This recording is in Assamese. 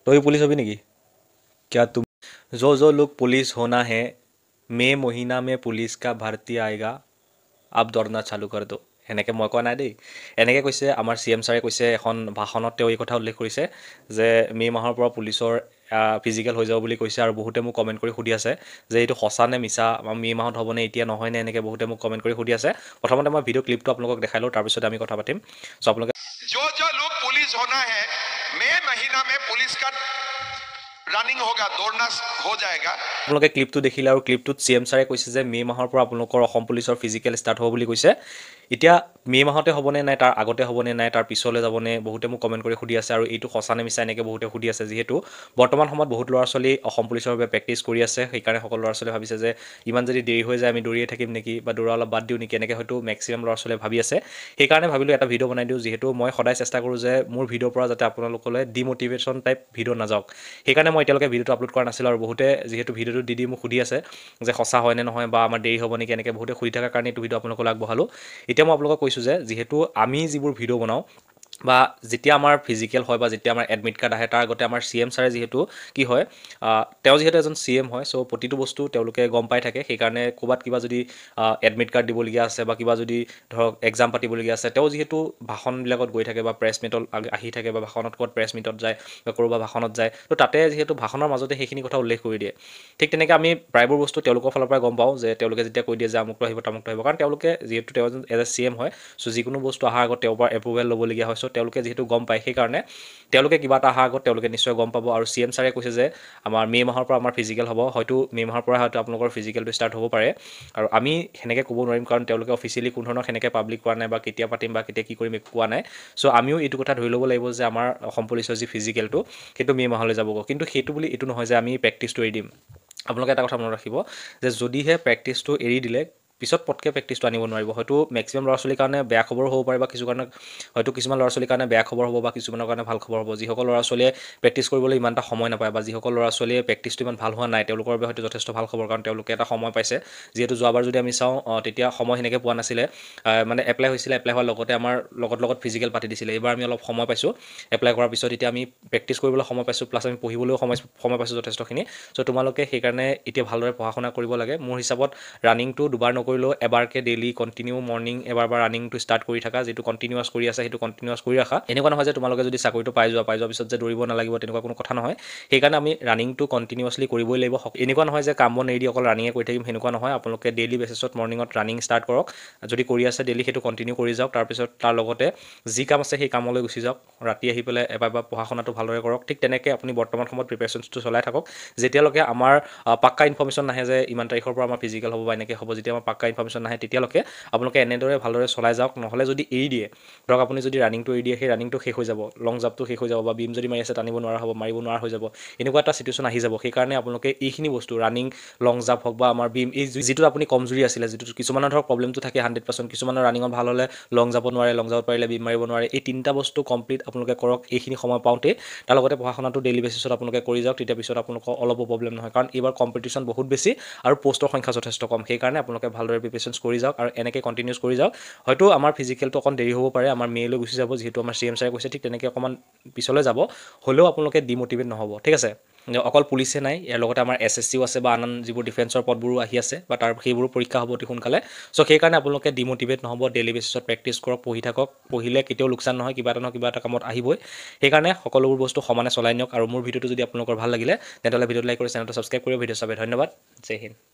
तो भी पुलिस होगी नहीं? क्या तुम जो लोग पुलिस होना है मई महीना में पुलिस का भर्ती आएगा आप दौड़ना চালু कर दो সেনেকৈ মই কোৱা নাই দেই এনেকৈ কৈছে আমাৰ চি এম ছাৰে কৈছে এখন ভাষণত তেওঁ এই কথা উল্লেখ কৰিছে যে মে' মাহৰ পৰা পুলিচৰ ফিজিকেল হৈ যাব বুলি কৈছে আৰু বহুতে মোক কমেণ্ট কৰি সুধি আছে যে এইটো সঁচা নে মিছা মে' মাহত হ'বনে এতিয়া নহয় নে এনেকৈ বহুতে মোক কমেণ্ট কৰি সুধি আছে প্ৰথমতে মই ভিডিঅ' ক্লিপটো আপোনালোকক দেখাই লওঁ তাৰপিছত আমি কথা পাতিম চ' আপোনালোকে जो लोग पुलिस होना है मई महीना में पुलिस का रनिंग होगा दौड़ना हो जाएगा আপোনালোকে ক্লিপটো দেখিলে আৰু ক্লিপটোত চি এম ছাৰে কৈছে যে মে' মাহৰ পৰা আপোনালোকৰ অসম পুলিচৰ ফিজিকেল ষ্টাৰ্ট হ'ব বুলি কৈছে এতিয়া মে' মাহতে হ'বনে নাই তাৰ আগতে হ'বনে নাই তাৰ পিছলৈ যাবনে বহুতে মোক কমেণ্ট কৰি সুধি আছে আৰু এইটো সঁচা নে মিছা এনেকৈ বহুতে সুধি আছে যিহেতু বৰ্তমান সময়ত বহুত ল'ৰা ছোৱালী অসম পুলিচৰ বাবে প্ৰেক্টিছ কৰি আছে সেইকাৰণে সকলো ল'ৰা ছোৱালীয়ে ভাবিছে যে ইমান যদি দেৰি হৈ যায় আমি দৌৰিয়ে থাকিম নেকি বা দৌৰা অলপ বাদ দিওঁ নেকি এনেকৈ হয়তো মেক্সিমাম ল'ৰা ছোৱালীয়ে ভাবি আছে সেইকাৰণে ভাবিলোঁ এটা ভিডিঅ' বনাই দিওঁ যিহেতু মই সদায় চেষ্টা কৰোঁ যে মোৰ ভিডিঅ'ৰ পৰা যাতে আপোনালোকলৈ ডিম'টিভেশ্যন টাইপ ভিডিঅ' নাযাওক সেইকাৰণে মই এতিয়ালৈকে ভিডিঅ'টো আপলোড কৰা নাছিলোঁ আৰু বহুতে যিহেতু ভিডিঅ'টো দি মোক সুধি আছে যে সঁচা হয় নে নহয় বা আমাৰ দেৰি হ'ব নেকি এনেকৈ বহুতে সুধি থকাৰ কাৰণে এইটো ভিডিঅ' আপোনালোকক আগবঢ়ালোঁ এতিয়া মই আপোনালোকক কৈছোঁ যে যিহেতু আমি যিবোৰ ভিডিঅ' বনাওঁ বা যেতিয়া আমাৰ ফিজিকেল হয় বা যেতিয়া আমাৰ এডমিট কাৰ্ড আহে তাৰ আগতে আমাৰ চি এম ছাৰে যিহেতু কি হয় তেওঁ যিহেতু এজন চি এম হয় চ' প্ৰতিটো বস্তু তেওঁলোকে গম পাই থাকে সেইকাৰণে ক'ৰবাত কিবা যদি এডমিট কাৰ্ড দিবলগীয়া আছে বা কিবা যদি ধৰক এক্সাম পাতিবলগীয়া আছে তেওঁ যিহেতু ভাষণবিলাকত গৈ থাকে বা প্ৰেছ মিটত আহি থাকে বা ভাষণত ক'ত প্ৰেছ মিটত যায় বা ক'ৰবাত ভাষণত যায় তো তাতে যিহেতু ভাষণৰ মাজতে সেইখিনি কথা উল্লেখ কৰি দিয়ে ঠিক তেনেকৈ আমি প্ৰায়বোৰ বস্তু তেওঁলোকৰ ফালৰ পৰা গম পাওঁ যে তেওঁলোকে যেতিয়া কৈ দিয়ে যে আমুকটো আহিব তামুকটো আহিব কাৰণ তেওঁলোকে যিহেতু তেওঁ এজ এ চি এম হয় চ' যিকোনো বস্তু অহাৰ আগত তেওঁৰ পৰা এপ্ৰুভেল ল'বলগীয়া হয় চ' তেওঁলোকে যিহেতু গম পায় সেইকাৰণে তেওঁলোকে কিবা এটা অহাৰ আগত তেওঁলোকে নিশ্চয় গম পাব আৰু চি এম ছাৰে কৈছে যে আমাৰ মে' মাহৰ পৰা আমাৰ ফিজিকেল হ'ব হয়তো মে' মাহৰ পৰা হয়তো আপোনালোকৰ ফিজিকেলটো ষ্টাৰ্ট হ'ব পাৰে আৰু আমি সেনেকৈ ক'ব নোৱাৰিম কাৰণ তেওঁলোকে অফিচিয়েলি কোনো ধৰণৰ সেনেকৈ পাব্লিক কৰা নাই বা কেতিয়া পাতিম বা কেতিয়া কি কৰিম একো কোৱা নাই চ' আমিও এইটো কথা ধৰি ল'ব লাগিব যে আমাৰ অসম পুলিচৰ যি ফিজিকেলটো সেইটো মে' মাহলৈ যাবগৈ কিন্তু সেইটো বুলি এইটো নহয় যে আমি প্ৰেক্টিছটো এৰি দিম আপোনালোকে এটা কথা মনত ৰাখিব যে যদিহে প্ৰেক্টিছটো এৰি দিলে পিছত পটকৈ প্ৰেক্টিছটো আনিব নোৱাৰিব হয়তো মেক্সিমাম ল'ৰা ছোৱালীৰ কাৰণে বেয়া খবৰো হ'ব পাৰে বা কিছুমান ল'ৰা ছোৱালীৰ কাৰণে বেয়া খবৰ হ'ব বা কিছুমানৰ কাৰণে ভাল খবৰ হ'ব যিসকল ল'ৰা ছোৱালীয়ে প্ৰেক্টিছ কৰিবলৈ ইমান এটা সময় নাপায় বা যিসকল ল'ৰা ছোৱালীয়ে প্ৰেক্টিছটো ইমান ভাল হোৱা নাই তেওঁলোকৰ বাবে হয়তো যথেষ্ট ভাল খবৰ কাৰণ তেওঁলোকে এটা সময় পাইছে যিহেতু যোৱাবাৰ যদি আমি চাওঁ তেতিয়া সময় সেনেকৈ পোৱা নাছিলে মানে এপ্লাই হৈছিলে এপ্লাই হোৱাৰ লগতে আমাৰ লগত ফিজিকেল পাতি দিছিলে এইবাৰ আমি অলপ সময় পাইছোঁ এপ্লাই কৰাৰ পিছত এতিয়া আমি প্ৰেক্টিছ কৰিবলৈ সময় পাইছোঁ প্লাছ আমি পঢ়িবলৈও সময় পাইছোঁ যথেষ্টখিনি চ' তোমালোকে সেইকাৰণে এতিয়া ভালদৰে পঢ়া শুনা কৰিব লাগে মোৰ হিচাপত ৰানিংটো দুবাৰ নকৰিলেও এবাৰকৈ ডেইলি কণ্টিনিউ মৰ্ণিং এবাৰ ৰানিংটো ষ্টাৰ্ট কৰি থাকা যিটো কণ্টিনিউৱাছ কৰি আছে সেইটো কণ্টিনিউৱাছ কৰি ৰাখা এনেকুৱা নহয় যে তোমালোকে যদি চাকৰিটো পাই যোৱাৰ পিছত যে দৌৰিব নালাগিব তেনেকুৱা কোনো কথা নহয় সেইকাৰণে আমি ৰানিংটো কণ্টিনিউৱাছলি কৰিবই লাগিব এনেকুৱা নহয় যে কাম বন এৰি দি অকল ৰানিঙে কৰি থাকিম সেনেকুৱা নহয় আপোনালোকে ডেইলি বেচিছত মৰ্ণিঙত ৰানিং ষ্টাৰ্ট কৰক যদি কৰি আছে ডেইলি সেইটো কণ্টিনিউ কৰি যাওক তাৰপিছত তাৰ লগতে যি কাম আছে সেই কামলৈ গুচি যাওক ৰাতি আহি পেলাই এবাৰ পঢ়া শুনাটো ভালদৰে কৰক ঠিক তেনেকৈ আপুনি বৰ্তমান সময়ত প্ৰিপেৰেশ্যনটো চলাই থাকক যেতিয়ালৈকে আমাৰ পাক্কা ইনফৰ্মেশ্যন নাহে যে ইমান তাৰিখৰ পৰা আমাৰ ফিজিকেল হ'ব বা এনেকৈ হ'ব যেতিয়া আমাৰ পাক্কা ইনফৰ্মেশ্যন নাহে তেতিয়ালৈকে আপোনালোকে এনেদৰে ভালদৰে চলাই যাওক নহ'লে যদি এৰি দিয়ে ধৰক আপুনি যদি ৰানিংটো এৰি দিয়ে সেই ৰানিংটো শেষ হৈ যাব লং জাম্পটো শেষ হৈ যাব বা বিম যদি মাৰি আছে টানিব নোৱাৰা হ'ব মাৰিব নোৱাৰা হৈ যাব এনেকুৱা এটা চিটুৱেশ্যন আহি যাব সেইকাৰণে আপোনালোকে এইখিনি বস্তু ৰানিং লং জাম্প হওক বা আমাৰ বিম এই যিটো আপুনি কমজুৰি আছিলে যিটো কিছুমানৰ ধৰক প্ৰব্লেমটো থাকে 100% কিছুমানৰ ৰানিঙত ভাল হ'লে লং জাম্পত নোৱাৰে লং জাম্পত পাৰিলে বিম মাৰিব নোৱাৰে এই তিনিটা বস্তু কমপ্লিট আপোনালোকে কৰক এইখিনি সময় পাওঁতে তাৰ লগতে পঢ়া শুনাটো ডেইলি বেচিছত আপোনালোকে কৰি যাওক তেতিয়া পিছত আপোনালোকৰ অলপো প্ৰব্লেম নহয় কাৰণ এইবাৰ কম্পিটিশ্যন বহুত বেছি আৰু পোষ্টৰ সংখ্যা যথেষ্ট কম সেইকাৰণে আপোনালোকে ভালদৰে প্ৰিপেৰেশ্যনছ কৰি যাওক আৰু এনেকৈ কণ্টিনিউছ কৰি যাওক হয়তো আমাৰ ফিজিকেলটো অকণ দেৰি হ'ব পাৰে আমাৰ মে'লৈ গুচি যাব যিহেতু আমাৰ চি এম ছাৰে কৈছে ঠিক তেনেকৈ অকণমান পিছলৈ যাব হ'লেও আপোনালোকে ডিম'টিভেট নহ'ব ঠিক আছে অকল পুলিচে নাই ইয়াৰ লগতে আমাৰ SSCও আছে বা আন যিবোৰ ডিফেন্সৰ পদবোৰো আহি আছে বা তাৰ সেইবোৰো পৰীক্ষা হ'ব অতি সোনকালে চ' সেইকাৰণে আপোনালোকে ডিম'টিভেট নহ'ব ডেইলি বেচিছত প্ৰেক্টিছ কৰক পঢ়ি থাকক পঢ়িলে কেতিয়াও লোকচান নহয় কিবা এটা নহয় কিবা এটা কামত আহিবই সেইকাৰণে সকলোবোৰ বস্তু সমানে চলাই নিয়ক আৰু মোৰ ভিডিঅ'টো যদি আপোনালোকৰ ভাল লাগিলে তেতিয়াহ'লে ভিডিঅ'টো লাইক কৰি চেনেলটো ছাবস্ক্ৰাইব কৰিব ভিডিঅ' চাবলৈ ধন্যবাদ জয় হিন্দ